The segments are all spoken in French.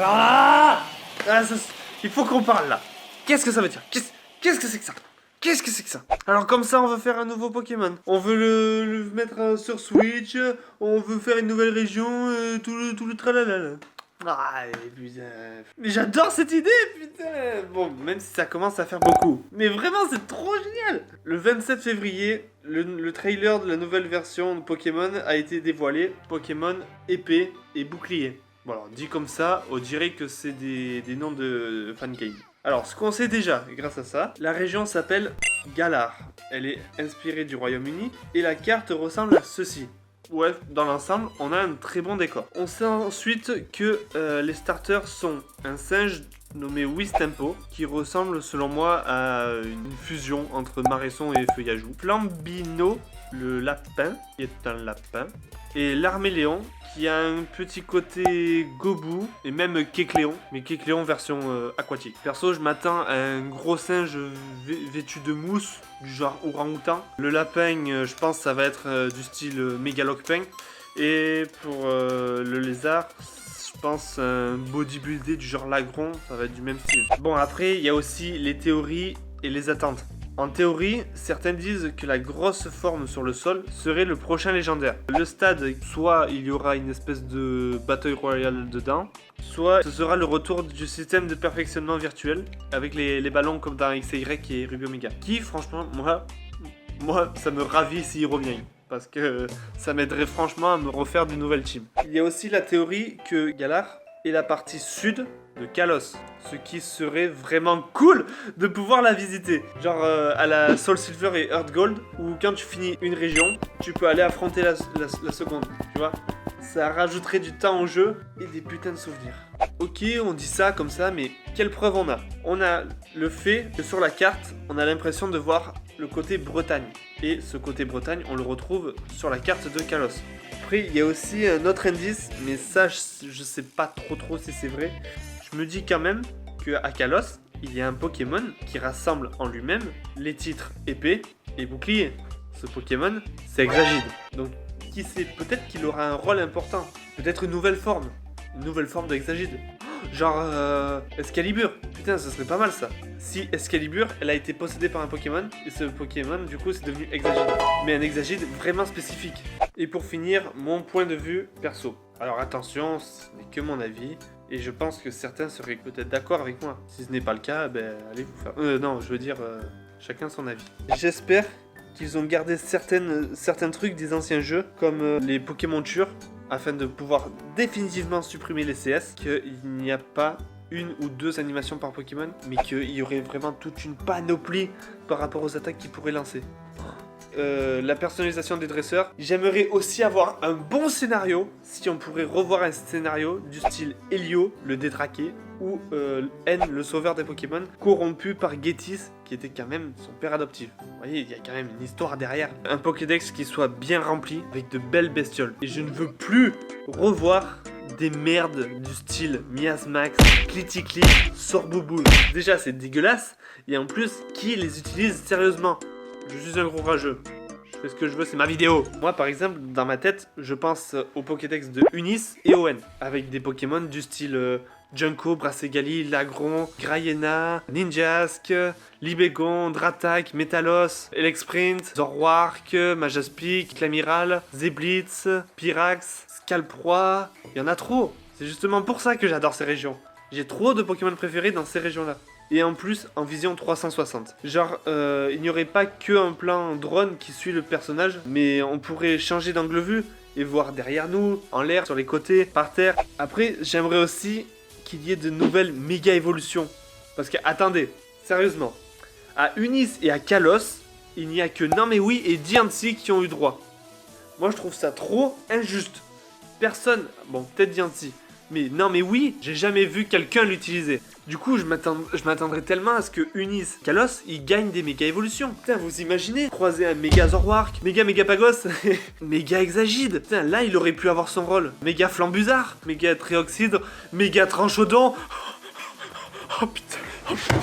Ah, il faut qu'on parle là. Qu'est-ce que ça veut dire? Qu'est-ce que c'est que ça? Qu'est-ce que c'est que ça? Alors comme ça on veut faire un nouveau Pokémon. On veut le mettre sur Switch. On veut faire une nouvelle région. Tout le tralala. Ah putain. Mais j'adore cette idée putain. Bon même si ça commence à faire beaucoup. Mais vraiment c'est trop génial. Le 27 février, le trailer de la nouvelle version de Pokémon a été dévoilé. Pokémon épée et bouclier. Bon alors dit comme ça, on dirait que c'est des noms de fangame. Alors, ce qu'on sait déjà, grâce à ça, la région s'appelle Galar. Elle est inspirée du Royaume-Uni et la carte ressemble à ceci. Ouais, dans l'ensemble, on a un très bon décor. On sait ensuite que les starters sont un singe nommé Wistempo, qui ressemble selon moi à une fusion entre Maraison et Feuillajou. Flambino, le lapin, qui est un lapin. Et l'Arméléon, qui a un petit côté Gobu, et même Kecléon, mais Kecléon version aquatique. Perso, je m'attends à un gros singe vêtu de mousse, du genre orang-outan. Le lapin, je pense ça va être du style mégalocpin. Et pour le lézard, je pense un bodybuildé du genre Lagron, ça va être du même style. Bon, après, il y a aussi les théories et les attentes. En théorie, certains disent que la grosse forme sur le sol serait le prochain légendaire. Le stade, soit il y aura une espèce de Battle Royale dedans, soit ce sera le retour du système de perfectionnement virtuel avec les ballons comme dans XY et Ruby Omega. Qui, franchement, moi, ça me ravit s'il revient. Parce que ça m'aiderait franchement à me refaire de nouvelles teams. Il y a aussi la théorie que Galar est la partie sud de Kalos. Ce qui serait vraiment cool de pouvoir la visiter. Genre à la Soul Silver et Earth Gold, où quand tu finis une région, tu peux aller affronter la seconde, tu vois. Ça rajouterait du temps au jeu et des putains de souvenirs. Ok, on dit ça comme ça, mais quelle preuve on a? On a le fait que sur la carte, on a l'impression de voir le côté Bretagne. Et ce côté Bretagne, on le retrouve sur la carte de Kalos. Après, il y a aussi un autre indice, mais ça, je sais pas trop si c'est vrai. Je me dis quand même qu'à Kalos, il y a un Pokémon qui rassemble en lui-même les titres épée et bouclier. Ce Pokémon, c'est Exagide. Donc, qui sait, peut-être qu'il aura un rôle important. Peut-être une nouvelle forme d'Exagide. Genre Excalibur. Putain, ça serait pas mal ça. Si Excalibur, elle a été possédée par un Pokémon, et ce Pokémon, du coup, c'est devenu Exagide. Mais un Exagide vraiment spécifique. Et pour finir, mon point de vue perso. Alors attention, ce n'est que mon avis. Et je pense que certains seraient peut-être d'accord avec moi. Si ce n'est pas le cas, ben allez vous faire... non, je veux dire, chacun son avis. J'espère qu'ils ont gardé certains trucs des anciens jeux, comme les Pokémon Tures, afin de pouvoir définitivement supprimer les CS, qu'il n'y a pas une ou deux animations par Pokémon, mais qu'il y aurait vraiment toute une panoplie par rapport aux attaques qu'ils pourraient lancer. La personnalisation des dresseurs. J'aimerais aussi avoir un bon scénario, si on pourrait revoir un scénario du style Helio, le détraqué, ou N, le sauveur des Pokémon, corrompu par Getis, qui était quand même son père adoptif. Vous voyez, il y a quand même une histoire derrière. Un Pokédex qui soit bien rempli, avec de belles bestioles. Et je ne veux plus revoir des merdes du style Miasmax, Cliticli, Sorbouboule. Déjà, c'est dégueulasse, et en plus, qui les utilise sérieusement? Je suis un gros rageux. Je fais ce que je veux, c'est ma vidéo. Moi, par exemple, dans ma tête, je pense au Pokédex de Unis et Owen, avec des Pokémon du style Junko, Brassegali, Lagron, Grayena, Ninjask, Libégon, Dratak, Metalos, Elexprint, Zorwark, Majaspic, Clamiral, Zeblitz, Pyrax, Scalproie. Il y en a trop. C'est justement pour ça que j'adore ces régions. J'ai trop de Pokémon préférés dans ces régions-là. Et en plus, en vision 360. Genre, il n'y aurait pas qu'un plan drone qui suit le personnage, mais on pourrait changer d'angle vue et voir derrière nous, en l'air, sur les côtés, par terre. Après, j'aimerais aussi qu'il y ait de nouvelles méga évolutions. Parce que, attendez, sérieusement, à Unis et à Kalos, il n'y a que Namewi et Diancie qui ont eu droit. Moi, je trouve ça trop injuste. Personne, bon, peut-être Diancie, mais non, mais oui, j'ai jamais vu quelqu'un l'utiliser. Du coup, je m'attendrais tellement à ce que Unis, Kalos, ils gagnent des méga évolutions. Putain, vous imaginez croiser un méga Zorwark, méga Pagos, méga Exagide. Putain, là, il aurait pu avoir son rôle. Méga Flambuzard, méga Tréoxydre, méga Tranchodon. Oh putain, oh putain.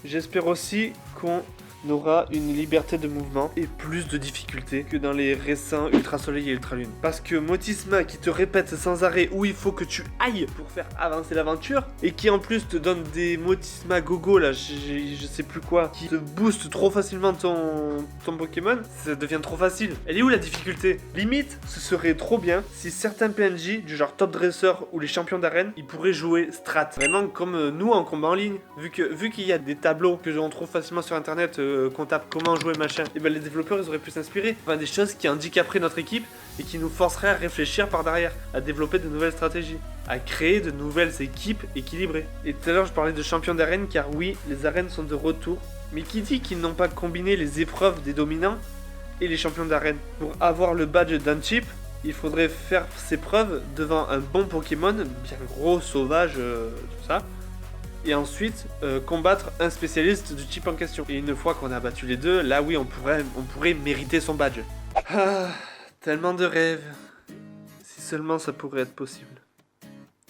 J'espère aussi qu'on n'aura une liberté de mouvement et plus de difficultés que dans les récents Ultra Soleil et Ultra Lune. Parce que Motisma qui te répète sans arrêt où il faut que tu ailles pour faire avancer l'aventure et qui en plus te donne des Motisma gogo là, je sais plus quoi, qui te booste trop facilement ton Pokémon, ça devient trop facile. Elle est où la difficulté? Limite, ce serait trop bien si certains PNJ du genre top dresseur ou les champions d'arène, ils pourraient jouer strat. Vraiment comme nous en combat en ligne. Vu qu'il y a des tableaux que l'on trouve facilement sur internet, qu'on tape comment jouer machin, et ben les développeurs ils auraient pu s'inspirer. Enfin des choses qui handicaperaient notre équipe et qui nous forceraient à réfléchir par derrière, à développer de nouvelles stratégies, à créer de nouvelles équipes équilibrées. Et tout à l'heure je parlais de champions d'arène car oui, les arènes sont de retour. Mais qui dit qu'ils n'ont pas combiné les épreuves des dominants et les champions d'arène? Pour avoir le badge d'un type, il faudrait faire ses preuves devant un bon Pokémon, bien gros, sauvage, tout ça. Et ensuite, combattre un spécialiste du type en question. Et une fois qu'on a battu les deux, là oui, on pourrait mériter son badge. Ah, tellement de rêves. Si seulement ça pourrait être possible.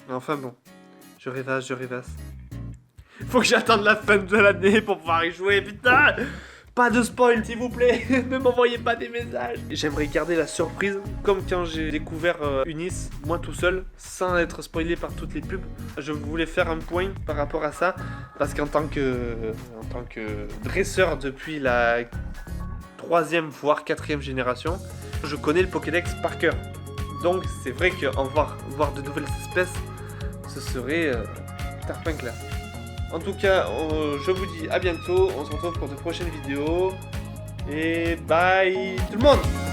Enfin bon, je rêvasse. Faut que j'attende la fin de l'année pour pouvoir y jouer, putain! Pas de spoil, s'il vous plaît. Ne m'envoyez pas des messages. J'aimerais garder la surprise, comme quand j'ai découvert Unis, moi tout seul, sans être spoilé par toutes les pubs. Je voulais faire un point par rapport à ça, parce qu'en tant que dresseur depuis la 3e voire 4e génération, je connais le Pokédex par cœur. Donc c'est vrai qu'en voir de nouvelles espèces, ce serait tarpin classe. En tout cas, je vous dis à bientôt, on se retrouve pour de prochaines vidéos, et bye tout le monde!